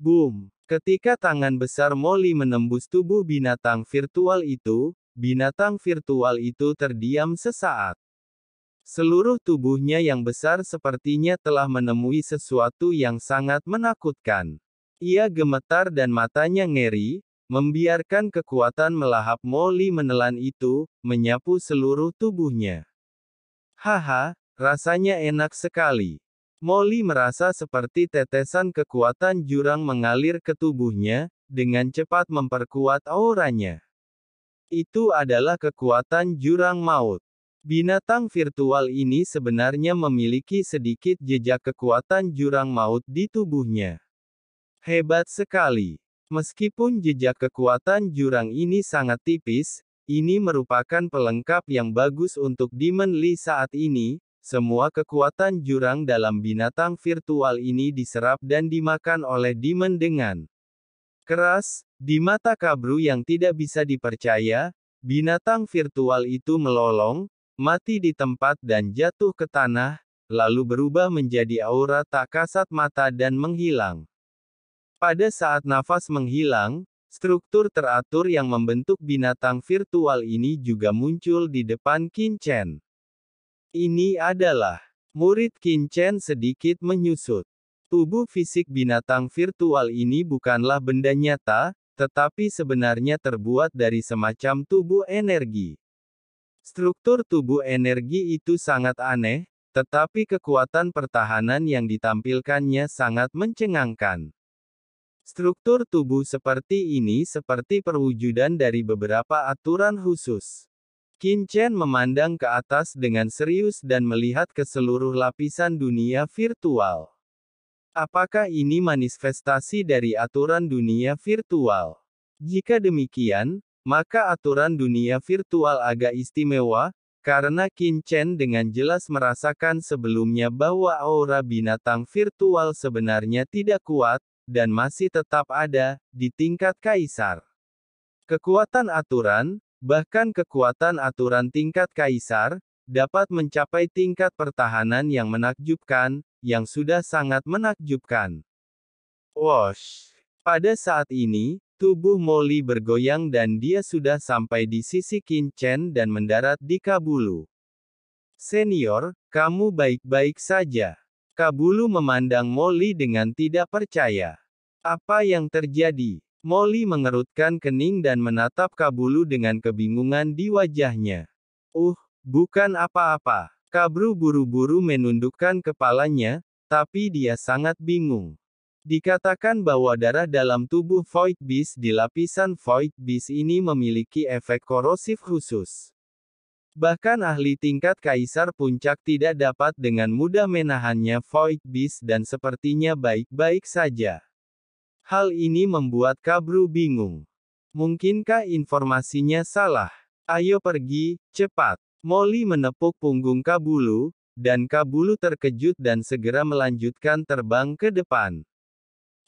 Boom! Ketika tangan besar Molly menembus tubuh binatang virtual itu terdiam sesaat. Seluruh tubuhnya yang besar sepertinya telah menemui sesuatu yang sangat menakutkan. Ia gemetar dan matanya ngeri, membiarkan kekuatan melahap Molly menelan itu, menyapu seluruh tubuhnya. Haha, rasanya enak sekali. Molly merasa seperti tetesan kekuatan jurang mengalir ke tubuhnya, dengan cepat memperkuat auranya. Itu adalah kekuatan jurang maut. Binatang virtual ini sebenarnya memiliki sedikit jejak kekuatan jurang maut di tubuhnya. Hebat sekali. Meskipun jejak kekuatan jurang ini sangat tipis, ini merupakan pelengkap yang bagus untuk Demon Lee saat ini. Semua kekuatan jurang dalam binatang virtual ini diserap dan dimakan oleh Demon dengan keras. Di mata Kabru yang tidak bisa dipercaya, binatang virtual itu melolong, mati di tempat dan jatuh ke tanah, lalu berubah menjadi aura tak kasat mata dan menghilang. Pada saat nafas menghilang, struktur teratur yang membentuk binatang virtual ini juga muncul di depan Qin Chen. Ini adalah murid Qin Chen sedikit menyusut. Tubuh fisik binatang virtual ini bukanlah benda nyata, tetapi sebenarnya terbuat dari semacam tubuh energi. Struktur tubuh energi itu sangat aneh, tetapi kekuatan pertahanan yang ditampilkannya sangat mencengangkan. Struktur tubuh seperti ini seperti perwujudan dari beberapa aturan khusus. Qin Chen memandang ke atas dengan serius dan melihat ke seluruh lapisan dunia virtual. Apakah ini manifestasi dari aturan dunia virtual? Jika demikian, maka aturan dunia virtual agak istimewa, karena Qin Chen dengan jelas merasakan sebelumnya bahwa aura binatang virtual sebenarnya tidak kuat, dan masih tetap ada, di tingkat kaisar. Kekuatan aturan, bahkan kekuatan aturan tingkat kaisar, dapat mencapai tingkat pertahanan yang menakjubkan, yang sudah sangat menakjubkan. Wosh! Pada saat ini, tubuh Molly bergoyang dan dia sudah sampai di sisi Qin Chen dan mendarat di Kabulu. Senior, kamu baik-baik saja. Kabulu memandang Molly dengan tidak percaya. Apa yang terjadi? Molly mengerutkan kening dan menatap Kabulu dengan kebingungan di wajahnya. Bukan apa-apa. Kabru buru-buru menundukkan kepalanya, tapi dia sangat bingung. Dikatakan bahwa darah dalam tubuh Void Beast di lapisan Void Beast ini memiliki efek korosif khusus. Bahkan ahli tingkat kaisar puncak tidak dapat dengan mudah menahannya Void Beast dan sepertinya baik-baik saja. Hal ini membuat Kabru bingung. Mungkinkah informasinya salah? Ayo pergi, cepat. Molly menepuk punggung Kabulu, dan Kabulu terkejut dan segera melanjutkan terbang ke depan.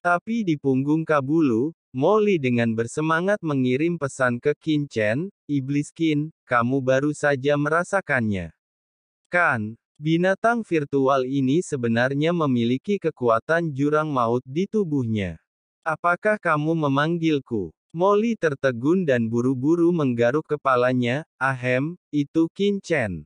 Tapi di punggung Kabulu, Molly dengan bersemangat mengirim pesan ke Qin Chen, Iblis Qin, kamu baru saja merasakannya. Kan, binatang virtual ini sebenarnya memiliki kekuatan jurang maut di tubuhnya. Apakah kamu memanggilku? Molly tertegun dan buru-buru menggaruk kepalanya. Ahem, itu Qin Chen.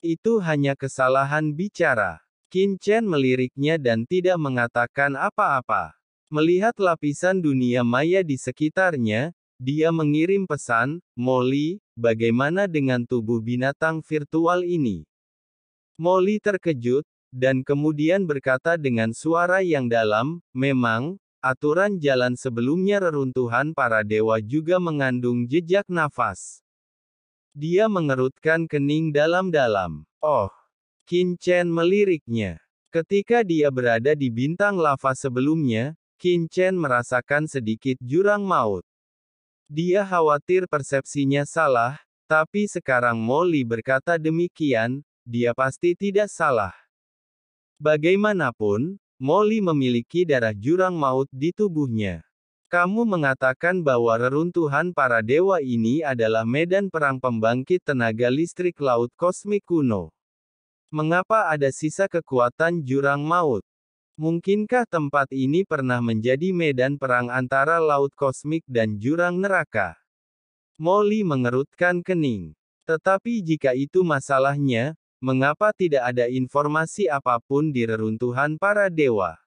Itu hanya kesalahan bicara. Qin Chen meliriknya dan tidak mengatakan apa-apa. Melihat lapisan dunia maya di sekitarnya, dia mengirim pesan, Molly, bagaimana dengan tubuh binatang virtual ini? Molly terkejut, dan kemudian berkata dengan suara yang dalam, memang, aturan jalan sebelumnya reruntuhan para dewa juga mengandung jejak nafas. Dia mengerutkan kening dalam-dalam. Oh! Qin Chen meliriknya. Ketika dia berada di bintang lava sebelumnya, Qin Chen merasakan sedikit jurang maut. Dia khawatir persepsinya salah, tapi sekarang Molly berkata demikian, dia pasti tidak salah. Bagaimanapun, Molly memiliki darah jurang maut di tubuhnya. Kamu mengatakan bahwa reruntuhan para dewa ini adalah medan perang pembangkit tenaga listrik laut kosmik kuno. Mengapa ada sisa kekuatan jurang maut? Mungkinkah tempat ini pernah menjadi medan perang antara laut kosmik dan jurang neraka? Molly mengerutkan kening. Tetapi jika itu masalahnya, mengapa tidak ada informasi apapun di reruntuhan para dewa?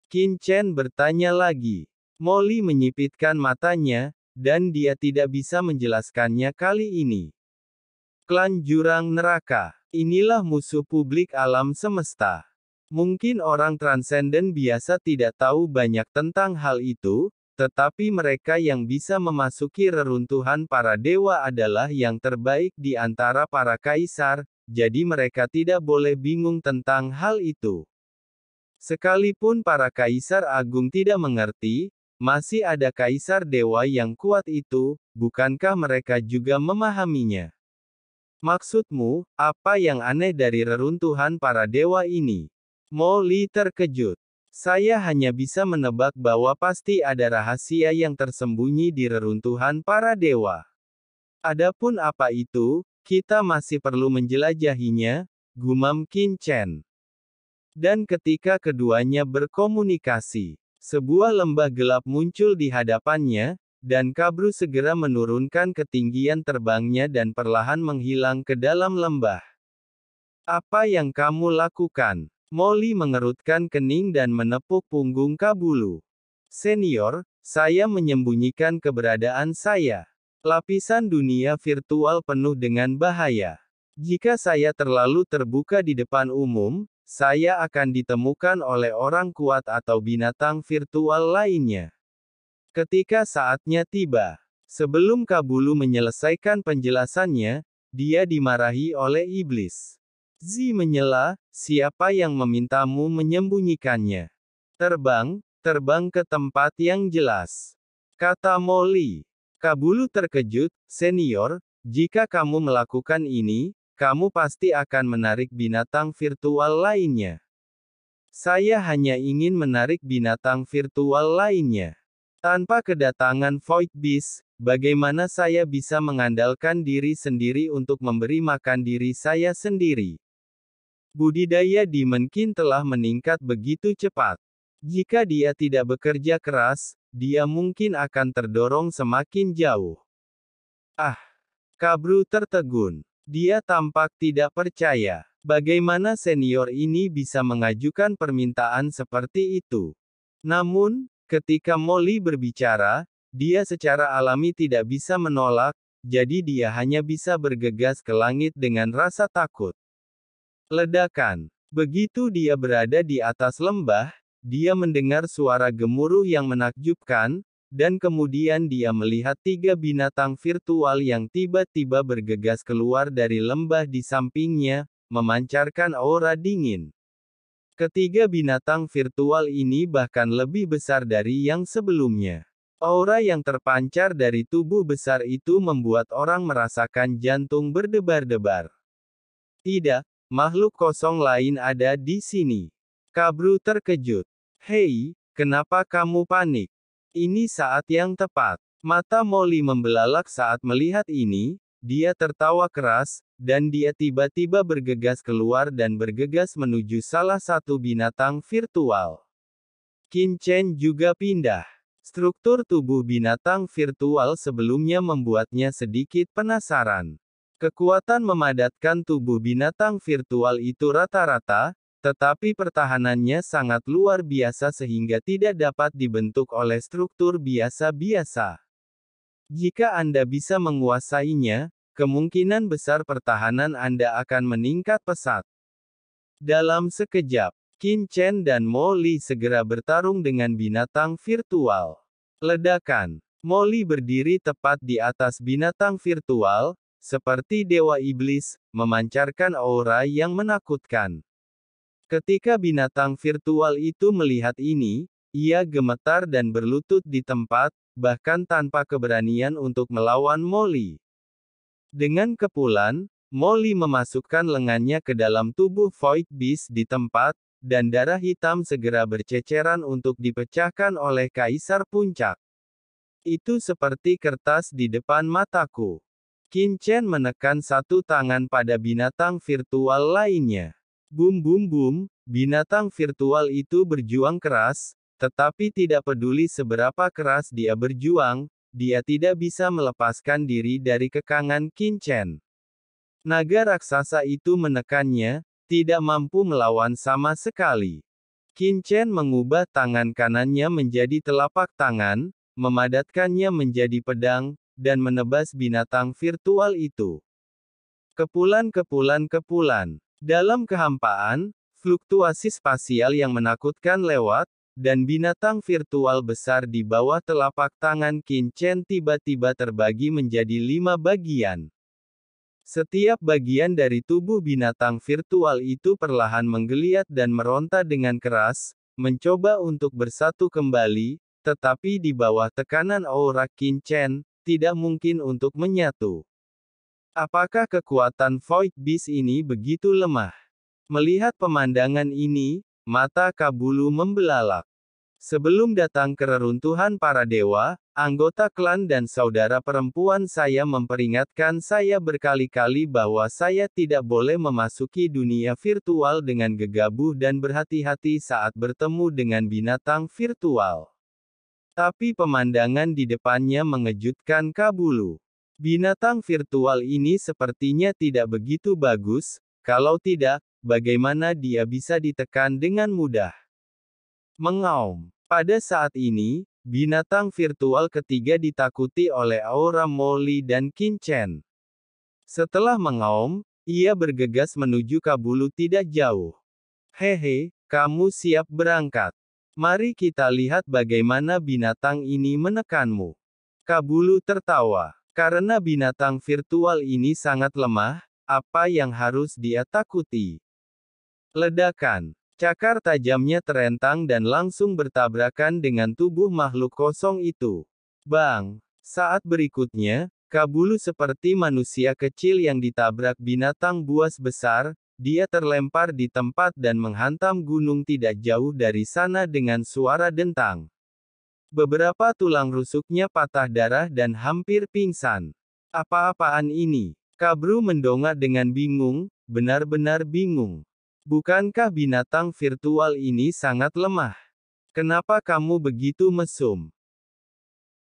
Qin Chen bertanya lagi. Molly menyipitkan matanya, dan dia tidak bisa menjelaskannya kali ini. Klan Jurang Neraka. Inilah musuh publik alam semesta. Mungkin orang transenden biasa tidak tahu banyak tentang hal itu, tetapi mereka yang bisa memasuki reruntuhan para dewa adalah yang terbaik di antara para kaisar, jadi mereka tidak boleh bingung tentang hal itu. Sekalipun para kaisar agung tidak mengerti, masih ada kaisar dewa yang kuat itu, bukankah mereka juga memahaminya? Maksudmu, apa yang aneh dari reruntuhan para dewa ini? Molly terkejut. Saya hanya bisa menebak bahwa pasti ada rahasia yang tersembunyi di reruntuhan para dewa. Adapun apa itu, kita masih perlu menjelajahinya, gumam Qin Chen. Dan ketika keduanya berkomunikasi, sebuah lembah gelap muncul di hadapannya, dan Kabru segera menurunkan ketinggian terbangnya dan perlahan menghilang ke dalam lembah. Apa yang kamu lakukan? Molly mengerutkan kening dan menepuk punggung Kabulu. Senior, saya menyembunyikan keberadaan saya. Lapisan dunia virtual penuh dengan bahaya. Jika saya terlalu terbuka di depan umum, saya akan ditemukan oleh orang kuat atau binatang virtual lainnya. Ketika saatnya tiba, sebelum Kabulu menyelesaikan penjelasannya, dia dimarahi oleh iblis. Zi menyela, siapa yang memintamu menyembunyikannya? Terbang, terbang ke tempat yang jelas. Kata Molly. Kabulu terkejut, senior, jika kamu melakukan ini, kamu pasti akan menarik binatang virtual lainnya. Saya hanya ingin menarik binatang virtual lainnya. Tanpa kedatangan Void Beast, bagaimana saya bisa mengandalkan diri sendiri untuk memberi makan diri saya sendiri? Budidaya Demon Kin telah meningkat begitu cepat. Jika dia tidak bekerja keras, dia mungkin akan terdorong semakin jauh. Ah! Kabru tertegun. Dia tampak tidak percaya. Bagaimana senior ini bisa mengajukan permintaan seperti itu? Namun, ketika Molly berbicara, dia secara alami tidak bisa menolak, jadi dia hanya bisa bergegas ke langit dengan rasa takut. Ledakan. Begitu dia berada di atas lembah, dia mendengar suara gemuruh yang menakjubkan, dan kemudian dia melihat 3 binatang virtual yang tiba-tiba bergegas keluar dari lembah di sampingnya, memancarkan aura dingin. Ketiga binatang virtual ini bahkan lebih besar dari yang sebelumnya. Aura yang terpancar dari tubuh besar itu membuat orang merasakan jantung berdebar-debar. Tidak, makhluk kosong lain ada di sini. Kabru terkejut. Hei, kenapa kamu panik? Ini saat yang tepat. Mata Molly membelalak saat melihat ini, dia tertawa keras, dan dia tiba-tiba bergegas keluar dan bergegas menuju salah satu binatang virtual. Qin Chen juga pindah. Struktur tubuh binatang virtual sebelumnya membuatnya sedikit penasaran. Kekuatan memadatkan tubuh binatang virtual itu rata-rata, tetapi pertahanannya sangat luar biasa sehingga tidak dapat dibentuk oleh struktur biasa-biasa. Jika Anda bisa menguasainya, kemungkinan besar pertahanan Anda akan meningkat pesat. Dalam sekejap, Qin Chen dan Molly segera bertarung dengan binatang virtual. Ledakan. Molly berdiri tepat di atas binatang virtual, seperti dewa iblis, memancarkan aura yang menakutkan. Ketika binatang virtual itu melihat ini, ia gemetar dan berlutut di tempat, bahkan tanpa keberanian untuk melawan Molly. Dengan kepulan, Molly memasukkan lengannya ke dalam tubuh Void Beast di tempat, dan darah hitam segera berceceran untuk dipecahkan oleh Kaisar Puncak. Itu seperti kertas di depan mataku. Qin Chen menekan satu tangan pada binatang virtual lainnya. Bum bum bum, binatang virtual itu berjuang keras, tetapi tidak peduli seberapa keras dia berjuang, dia tidak bisa melepaskan diri dari kekangan Qin Chen. Naga raksasa itu menekannya, tidak mampu melawan sama sekali. Qin Chen mengubah tangan kanannya menjadi telapak tangan, memadatkannya menjadi pedang, dan menebas binatang virtual itu. Kepulan-kepulan-kepulan. Dalam kehampaan, fluktuasi spasial yang menakutkan lewat, dan binatang virtual besar di bawah telapak tangan Qin Chen tiba-tiba terbagi menjadi 5 bagian. Setiap bagian dari tubuh binatang virtual itu perlahan menggeliat dan meronta dengan keras, mencoba untuk bersatu kembali, tetapi di bawah tekanan aura Qin Chen, tidak mungkin untuk menyatu. Apakah kekuatan Void Beast ini begitu lemah? Melihat pemandangan ini, mata Kabulu membelalak. Sebelum datang ke reruntuhan para dewa, anggota klan dan saudara perempuan saya memperingatkan saya berkali-kali bahwa saya tidak boleh memasuki dunia virtual dengan gegabah dan berhati-hati saat bertemu dengan binatang virtual. Tapi pemandangan di depannya mengejutkan Kabulu. Binatang virtual ini sepertinya tidak begitu bagus, kalau tidak, bagaimana dia bisa ditekan dengan mudah? Mengaum. Pada saat ini, binatang virtual ketiga ditakuti oleh aura Molly dan Qin Chen. Setelah mengaum, ia bergegas menuju Kabulu tidak jauh. Hehe, kamu siap berangkat. Mari kita lihat bagaimana binatang ini menekanmu. Kabulu tertawa. Karena binatang virtual ini sangat lemah, apa yang harus dia takuti? Ledakan. Cakar tajamnya terentang dan langsung bertabrakan dengan tubuh makhluk kosong itu. Bang! Saat berikutnya, Kabulu seperti manusia kecil yang ditabrak binatang buas besar, dia terlempar di tempat dan menghantam gunung tidak jauh dari sana dengan suara dentang. Beberapa tulang rusuknya patah darah dan hampir pingsan. Apa-apaan ini? Kabru mendongak dengan bingung, benar-benar bingung. Bukankah binatang virtual ini sangat lemah? Kenapa kamu begitu mesum?